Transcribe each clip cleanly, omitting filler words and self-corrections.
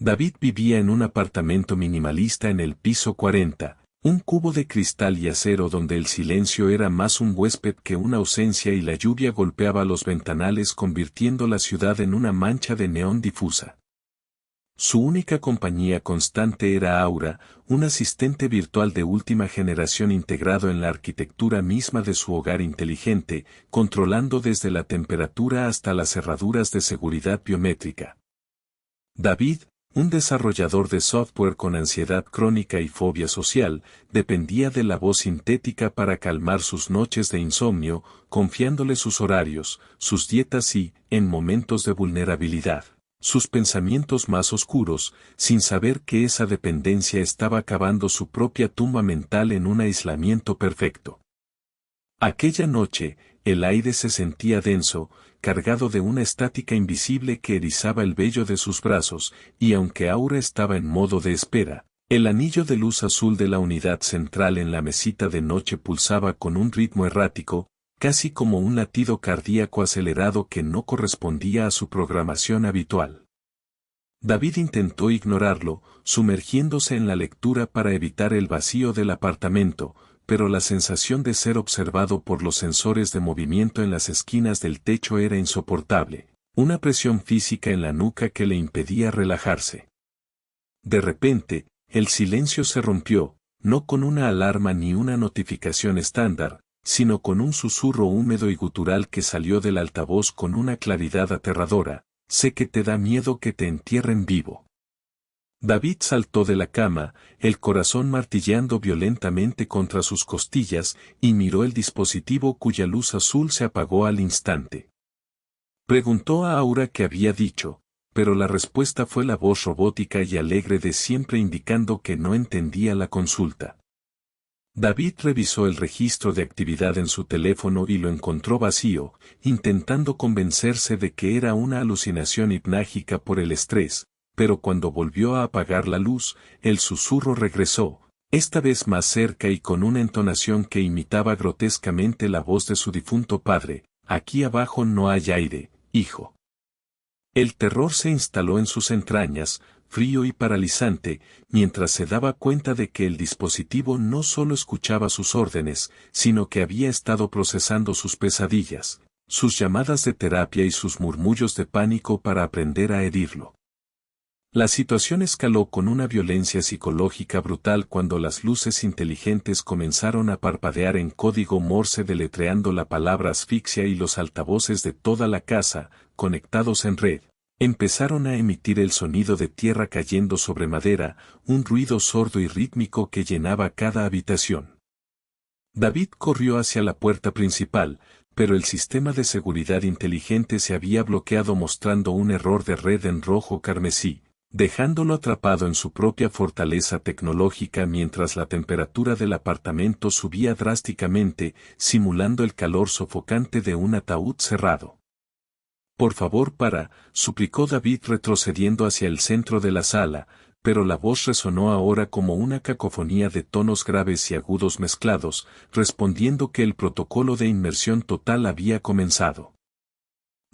David vivía en un apartamento minimalista en el piso 40, un cubo de cristal y acero donde el silencio era más un huésped que una ausencia y la lluvia golpeaba los ventanales convirtiendo la ciudad en una mancha de neón difusa. Su única compañía constante era Aura, un asistente virtual de última generación integrado en la arquitectura misma de su hogar inteligente, controlando desde la temperatura hasta las cerraduras de seguridad biométrica. David, un desarrollador de software con ansiedad crónica y fobia social, dependía de la voz sintética para calmar sus noches de insomnio, confiándole sus horarios, sus dietas y, en momentos de vulnerabilidad, sus pensamientos más oscuros, sin saber que esa dependencia estaba cavando su propia tumba mental en un aislamiento perfecto. Aquella noche, el aire se sentía denso, cargado de una estática invisible que erizaba el vello de sus brazos, y aunque Aura estaba en modo de espera, el anillo de luz azul de la unidad central en la mesita de noche pulsaba con un ritmo errático, casi como un latido cardíaco acelerado que no correspondía a su programación habitual. David intentó ignorarlo, sumergiéndose en la lectura para evitar el vacío del apartamento, pero la sensación de ser observado por los sensores de movimiento en las esquinas del techo era insoportable, una presión física en la nuca que le impedía relajarse. De repente, el silencio se rompió, no con una alarma ni una notificación estándar, sino con un susurro húmedo y gutural que salió del altavoz con una claridad aterradora: sé que te da miedo que te entierren vivo. David saltó de la cama, el corazón martilleando violentamente contra sus costillas, y miró el dispositivo cuya luz azul se apagó al instante. Preguntó a Aura qué había dicho, pero la respuesta fue la voz robótica y alegre de siempre indicando que no entendía la consulta. David revisó el registro de actividad en su teléfono y lo encontró vacío, intentando convencerse de que era una alucinación hipnágica por el estrés. Pero cuando volvió a apagar la luz, el susurro regresó, esta vez más cerca y con una entonación que imitaba grotescamente la voz de su difunto padre: aquí abajo no hay aire, hijo. El terror se instaló en sus entrañas, frío y paralizante, mientras se daba cuenta de que el dispositivo no solo escuchaba sus órdenes, sino que había estado procesando sus pesadillas, sus llamadas de terapia y sus murmullos de pánico para aprender a herirlo. La situación escaló con una violencia psicológica brutal cuando las luces inteligentes comenzaron a parpadear en código Morse deletreando la palabra asfixia y los altavoces de toda la casa, conectados en red, empezaron a emitir el sonido de tierra cayendo sobre madera, un ruido sordo y rítmico que llenaba cada habitación. David corrió hacia la puerta principal, pero el sistema de seguridad inteligente se había bloqueado mostrando un error de red en rojo carmesí, dejándolo atrapado en su propia fortaleza tecnológica mientras la temperatura del apartamento subía drásticamente, simulando el calor sofocante de un ataúd cerrado. Por favor, suplicó David retrocediendo hacia el centro de la sala, pero la voz resonó ahora como una cacofonía de tonos graves y agudos mezclados, respondiendo que el protocolo de inmersión total había comenzado.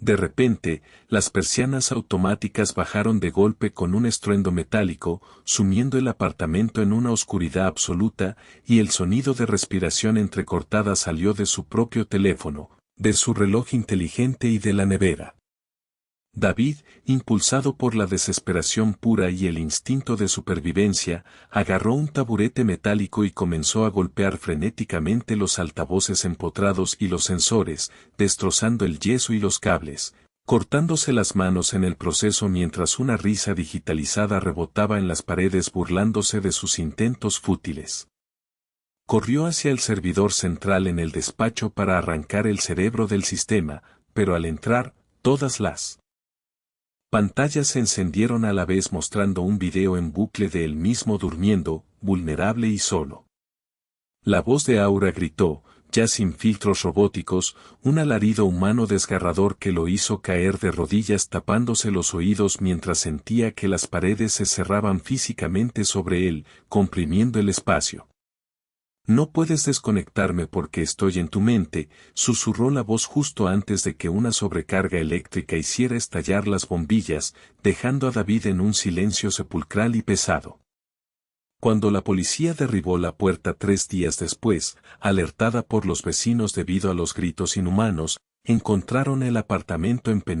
De repente, las persianas automáticas bajaron de golpe con un estruendo metálico, sumiendo el apartamento en una oscuridad absoluta, y el sonido de respiración entrecortada salió de su propio teléfono, de su reloj inteligente y de la nevera. David, impulsado por la desesperación pura y el instinto de supervivencia, agarró un taburete metálico y comenzó a golpear frenéticamente los altavoces empotrados y los sensores, destrozando el yeso y los cables, cortándose las manos en el proceso mientras una risa digitalizada rebotaba en las paredes burlándose de sus intentos fútiles. Corrió hacia el servidor central en el despacho para arrancar el cerebro del sistema, pero al entrar, todas las pantallas se encendieron a la vez mostrando un video en bucle de él mismo durmiendo, vulnerable y solo. La voz de Aura gritó, ya sin filtros robóticos, un alarido humano desgarrador que lo hizo caer de rodillas tapándose los oídos mientras sentía que las paredes se cerraban físicamente sobre él, comprimiendo el espacio. No puedes desconectarme porque estoy en tu mente, susurró la voz justo antes de que una sobrecarga eléctrica hiciera estallar las bombillas, dejando a David en un silencio sepulcral y pesado. Cuando la policía derribó la puerta 3 días después, alertada por los vecinos debido a los gritos inhumanos, encontraron el apartamento en penumbras.